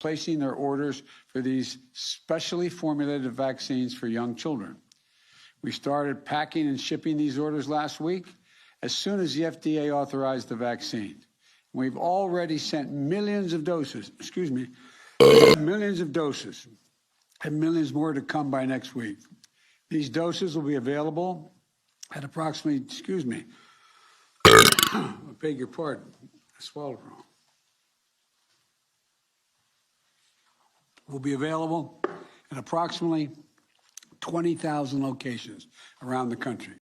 placing their orders for these specially formulated vaccines for young children. We started packing and shipping these orders last week as soon as the FDA authorized the vaccine. We've already sent millions of doses, millions of doses, and millions more to come by next week. These doses will be available at approximately, I beg your pardon, I swallowed wrong. Will be available at approximately 20,000 locations around the country.